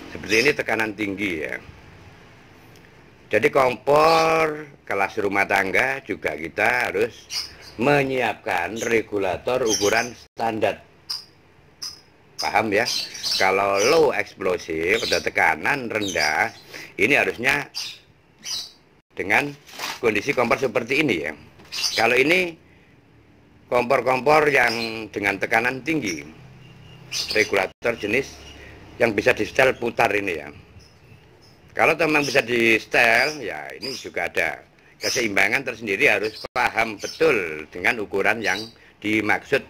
Seperti ini tekanan tinggi ya. Jadi kompor kelas rumah tangga juga kita harus menyiapkan regulator ukuran standar. Paham ya? Kalau low eksplosif atau tekanan rendah, ini harusnya dengan kondisi kompor seperti ini ya. Kalau ini kompor-kompor yang dengan tekanan tinggi, regulator jenis yang bisa di setel putar ini ya. Kalau memang bisa di setel, ya ini juga ada keseimbangan tersendiri, harus paham betul dengan ukuran yang dimaksud.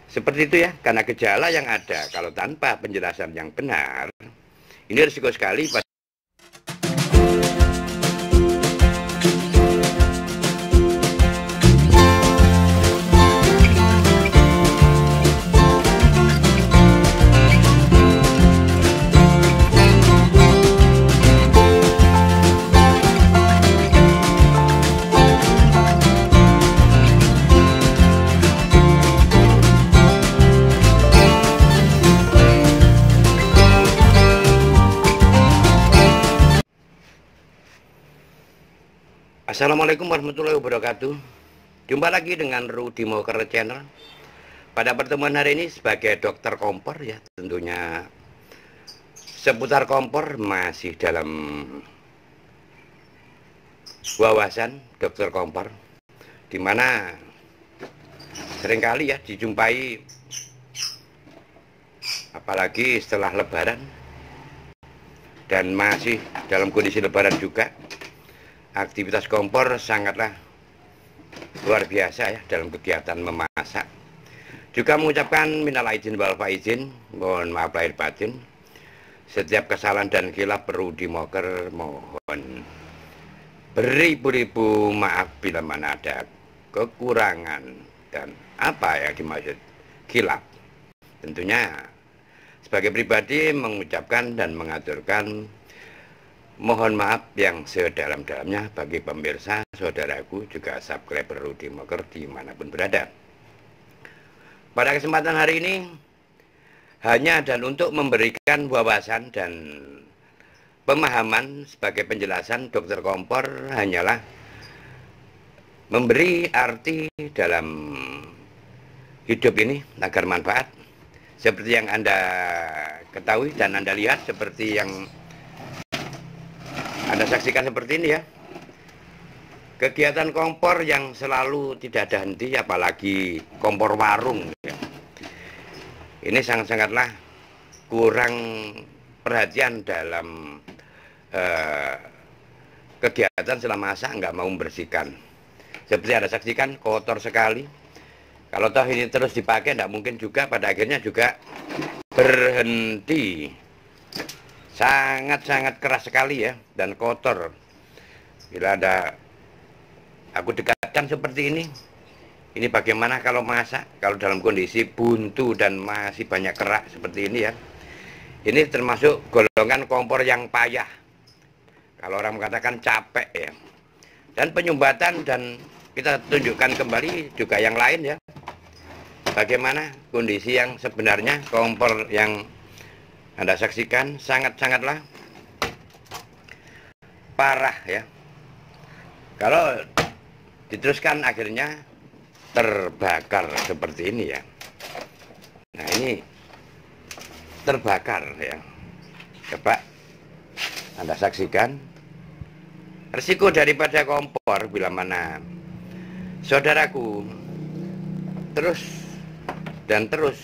Seperti itu ya, karena gejala yang ada kalau tanpa penjelasan yang benar, ini risiko sekali. Assalamualaikum warahmatullahi wabarakatuh. Jumpa lagi dengan Rudy Moker Channel. Pada pertemuan hari ini sebagai dokter kompor ya, tentunya seputar kompor masih dalam wawasan dokter kompor, dimana seringkali ya dijumpai, apalagi setelah lebaran dan masih dalam kondisi lebaran juga, aktivitas kompor sangatlah luar biasa ya dalam kegiatan memasak. Juga mengucapkan minal aidin wal faizin, mohon maaf lahir batin. Setiap kesalahan dan khilaf Rudy Moker mohon beribu-ribu maaf bila mana ada kekurangan dan apa yang dimaksud khilaf. Tentunya sebagai pribadi mengucapkan dan mengaturkan mohon maaf yang sedalam-dalamnya bagi pemirsa, saudaraku, juga subscriber Rudy Moker dimanapun berada. Pada kesempatan hari ini, hanya dan untuk memberikan wawasan dan pemahaman sebagai penjelasan dokter kompor hanyalah memberi arti dalam hidup ini agar manfaat. Seperti yang Anda ketahui dan Anda lihat, seperti yang Anda saksikan seperti ini ya, kegiatan kompor yang selalu tidak ada henti, apalagi kompor warung ya. Ini sangat-sangatlah kurang perhatian dalam kegiatan selama masak, nggak mau membersihkan. Seperti Anda saksikan, kotor sekali. Kalau toh ini terus dipakai, nggak mungkin juga, pada akhirnya juga berhenti. Sangat-sangat keras sekali ya, dan kotor. Bila ada aku dekatkan seperti ini bagaimana kalau masak, kalau dalam kondisi buntu dan masih banyak kerak seperti ini ya. Ini termasuk golongan kompor yang payah, kalau orang mengatakan capek ya. Dan penyumbatan, dan kita tunjukkan kembali juga yang lain ya, bagaimana kondisi yang sebenarnya kompor yang Anda saksikan sangat-sangatlah parah ya. Kalau diteruskan akhirnya terbakar seperti ini ya. Nah, ini terbakar ya. Coba Anda saksikan resiko daripada kompor bila mana saudaraku terus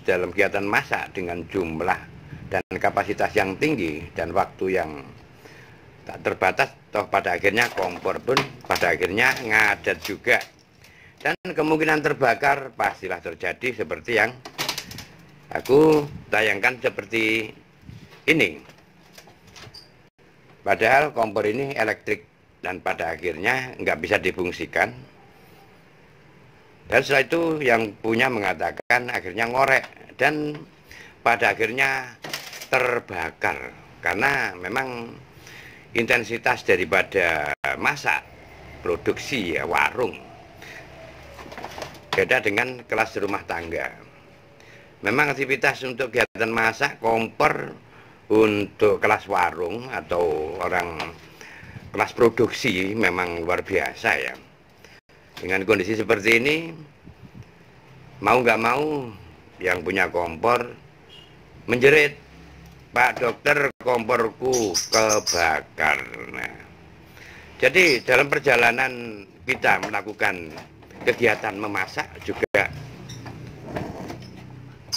dalam kegiatan masak dengan jumlah dan kapasitas yang tinggi dan waktu yang tak terbatas, toh pada akhirnya kompor pun pada akhirnya ngadat juga, dan kemungkinan terbakar pastilah terjadi seperti yang aku tayangkan seperti ini. Padahal kompor ini elektrik dan pada akhirnya nggak bisa difungsikan, dan setelah itu yang punya mengatakan akhirnya ngorek dan pada akhirnya terbakar, karena memang intensitas daripada masak produksi ya warung beda dengan kelas rumah tangga. Memang aktivitas untuk kegiatan masak kompor untuk kelas warung atau orang kelas produksi memang luar biasa ya. Dengan kondisi seperti ini, mau nggak mau yang punya kompor menjerit, "Pak dokter, komporku kebakar." Nah, jadi dalam perjalanan kita melakukan kegiatan memasak juga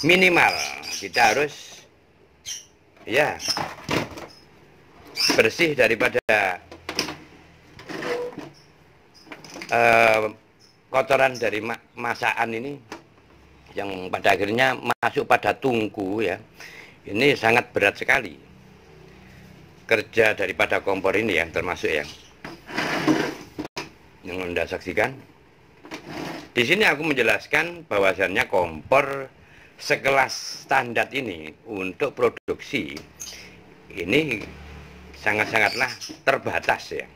minimal kita harus ya bersih daripada kotoran dari masakan ini yang pada akhirnya masuk pada tungku ya. Ini sangat berat sekali kerja daripada kompor ini ya, termasuk yang Anda saksikan. Di sini aku menjelaskan bahwasannya kompor sekelas standar ini untuk produksi ini sangat-sangatlah terbatas ya.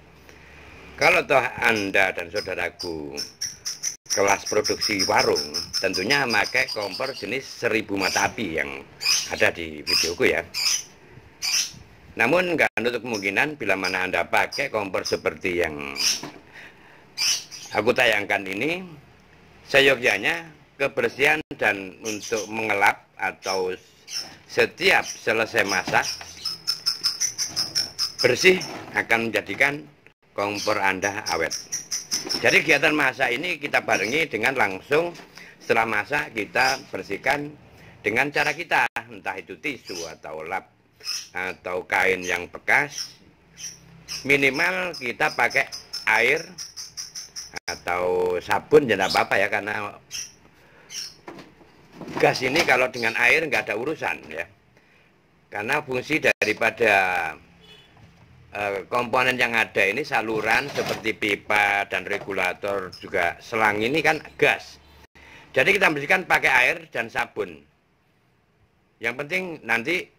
Kalau toh Anda dan saudaraku kelas produksi warung, tentunya memakai kompor jenis 1000 mata api yang ada di videoku ya. Namun nggak menutup kemungkinan bila mana Anda pakai kompor seperti yang aku tayangkan ini, seyogyanya kebersihan dan untuk mengelap atau setiap selesai masak bersih akan menjadikan kompor Anda awet. Jadi kegiatan masak ini kita barengi dengan langsung setelah masak kita bersihkan dengan cara kita, entah itu tisu atau lap atau kain yang bekas. Minimal kita pakai air atau sabun ya tidak apa-apa ya, karena gas ini kalau dengan air nggak ada urusan ya, karena fungsi daripada komponen yang ada ini saluran seperti pipa dan regulator juga selang ini kan gas. Jadi kita bersihkan pakai air dan sabun. Yang penting nanti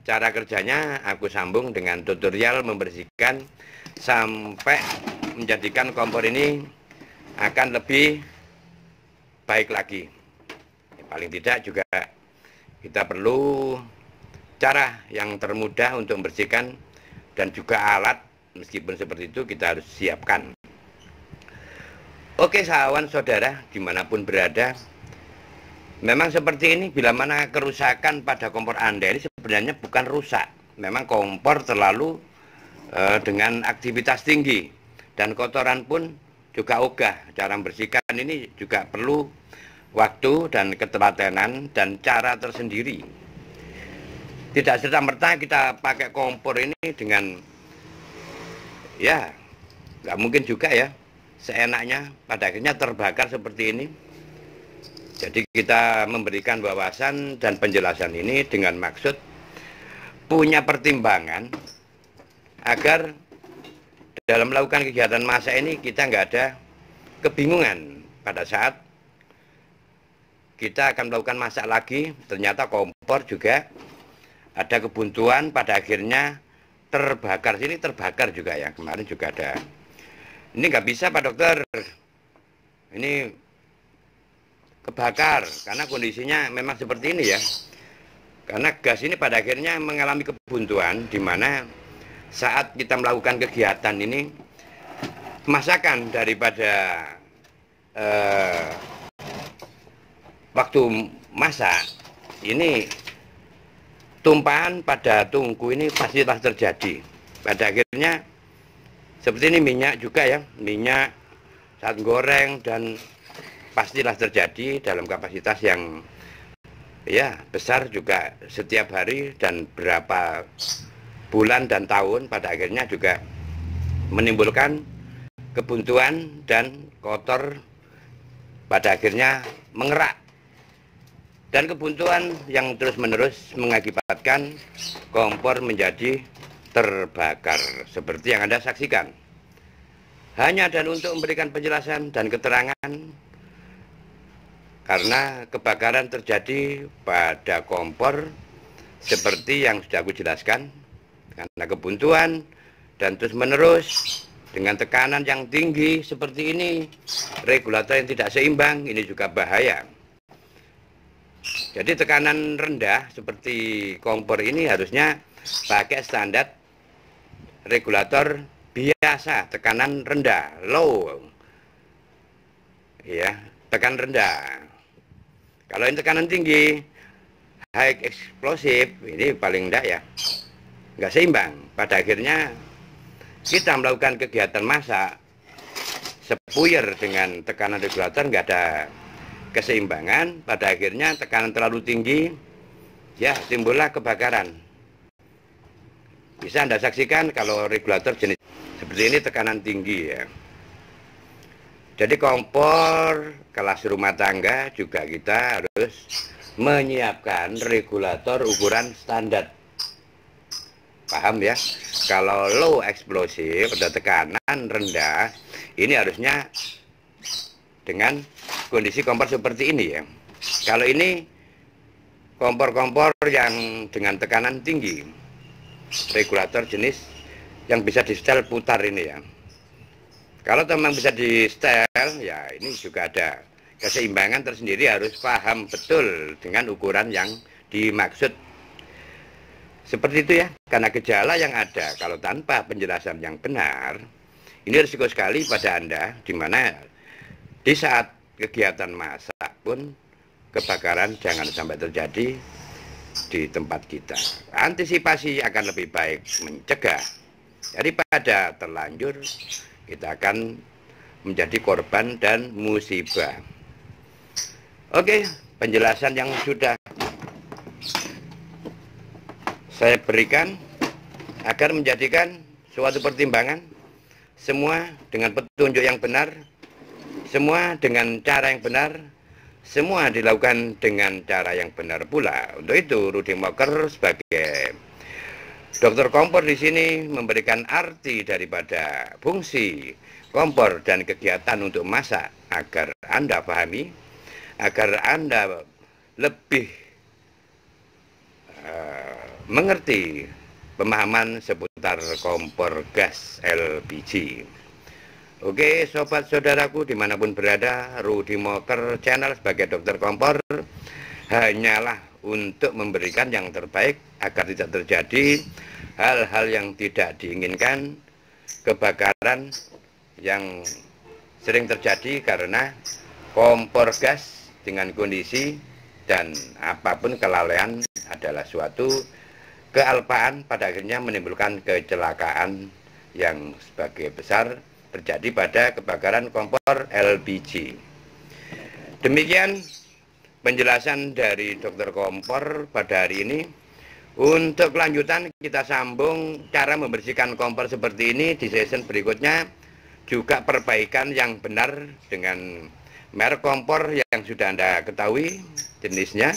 cara kerjanya aku sambung dengan tutorial membersihkan sampai menjadikan kompor ini akan lebih baik lagi. Paling tidak juga kita perlu cara yang termudah untuk membersihkan dan juga alat, meskipun seperti itu kita harus siapkan. Oke sahawan saudara dimanapun berada, memang seperti ini bila mana kerusakan pada kompor Anda ini sebenarnya bukan rusak. Memang kompor terlalu dengan aktivitas tinggi dan kotoran pun juga ogah. Cara membersihkan ini juga perlu waktu dan ketelatenan dan cara tersendiri. Tidak serta-merta kita pakai kompor ini dengan ya nggak mungkin juga ya seenaknya pada akhirnya terbakar seperti ini. Jadi kita memberikan wawasan dan penjelasan ini dengan maksud punya pertimbangan agar dalam melakukan kegiatan masak ini kita nggak ada kebingungan pada saat kita akan melakukan masak lagi, ternyata kompor juga ada kebuntuan, pada akhirnya terbakar. Sini terbakar juga ya, kemarin juga ada. Ini nggak bisa Pak Dokter, ini kebakar karena kondisinya memang seperti ini ya. Karena gas ini pada akhirnya mengalami kebuntuan, di mana saat kita melakukan kegiatan ini, masakan daripada waktu masak ini tumpahan pada tungku ini pastilah terjadi. Pada akhirnya seperti ini minyak juga ya, minyak saat goreng dan pastilah terjadi dalam kapasitas yang ya besar juga setiap hari dan berapa bulan dan tahun, pada akhirnya juga menimbulkan kebuntuan dan kotor, pada akhirnya mengerak. Dan kebuntuan yang terus-menerus mengakibatkan kompor menjadi terbakar seperti yang Anda saksikan. Hanya dan untuk memberikan penjelasan dan keterangan, karena kebakaran terjadi pada kompor seperti yang sudah aku jelaskan, karena kebuntuan dan terus-menerus dengan tekanan yang tinggi seperti ini, regulator yang tidak seimbang, ini juga bahaya. Jadi tekanan rendah seperti kompor ini harusnya pakai standar regulator biasa, tekanan rendah, low, ya, tekan rendah. Kalau ini tekanan tinggi, high eksplosif, ini paling enggak ya, nggak seimbang. Pada akhirnya kita melakukan kegiatan masak sepuyer dengan tekanan regulator, nggak ada keseimbangan. Pada akhirnya tekanan terlalu tinggi, ya timbullah kebakaran. Bisa Anda saksikan kalau regulator jenis seperti ini tekanan tinggi ya. Jadi kompor kelas rumah tangga juga kita harus menyiapkan regulator ukuran standar. Paham ya? Kalau low eksplosif atau tekanan rendah, ini harusnya dengan kondisi kompor seperti ini ya. Kalau ini kompor-kompor yang dengan tekanan tinggi, regulator jenis yang bisa di setel putar ini ya. Kalau memang bisa di setel, ya ini juga ada keseimbangan tersendiri, harus paham betul dengan ukuran yang dimaksud. Seperti itu ya, karena gejala yang ada kalau tanpa penjelasan yang benar, ini risiko sekali pada Anda, di mana di saat kegiatan masak pun kebakaran jangan sampai terjadi di tempat kita. Antisipasi akan lebih baik mencegah daripada terlanjur kita akan menjadi korban dan musibah. Oke, penjelasan yang sudah saya berikan agar menjadikan suatu pertimbangan, semua dengan petunjuk yang benar, semua dengan cara yang benar, semua dilakukan dengan cara yang benar pula. Untuk itu, Rudy Mocker sebagai dokter kompor di sini memberikan arti daripada fungsi kompor dan kegiatan untuk masak agar Anda pahami, agar Anda lebih mengerti pemahaman seputar kompor gas LPG. Oke, sobat saudaraku dimanapun berada, Rudy Mocker Channel sebagai dokter kompor hanyalah untuk memberikan yang terbaik agar tidak terjadi hal-hal yang tidak diinginkan, kebakaran yang sering terjadi karena kompor gas dengan kondisi dan apapun kelalaian adalah suatu kealpaan, pada akhirnya menimbulkan kecelakaan yang sebagai besar terjadi pada kebakaran kompor LPG. Demikian penjelasan dari dokter kompor pada hari ini. Untuk kelanjutan kita sambung cara membersihkan kompor seperti ini di season berikutnya, juga perbaikan yang benar dengan merek kompor yang sudah Anda ketahui jenisnya.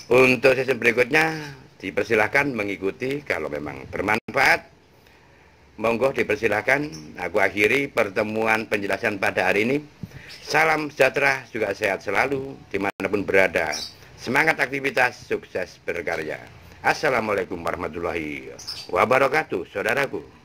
Untuk season berikutnya dipersilahkan mengikuti, kalau memang bermanfaat monggo dipersilahkan. Aku akhiri pertemuan penjelasan pada hari ini. Salam sejahtera, juga sehat selalu dimanapun berada. Semangat aktivitas, sukses berkarya. Assalamualaikum warahmatullahi wabarakatuh, saudaraku.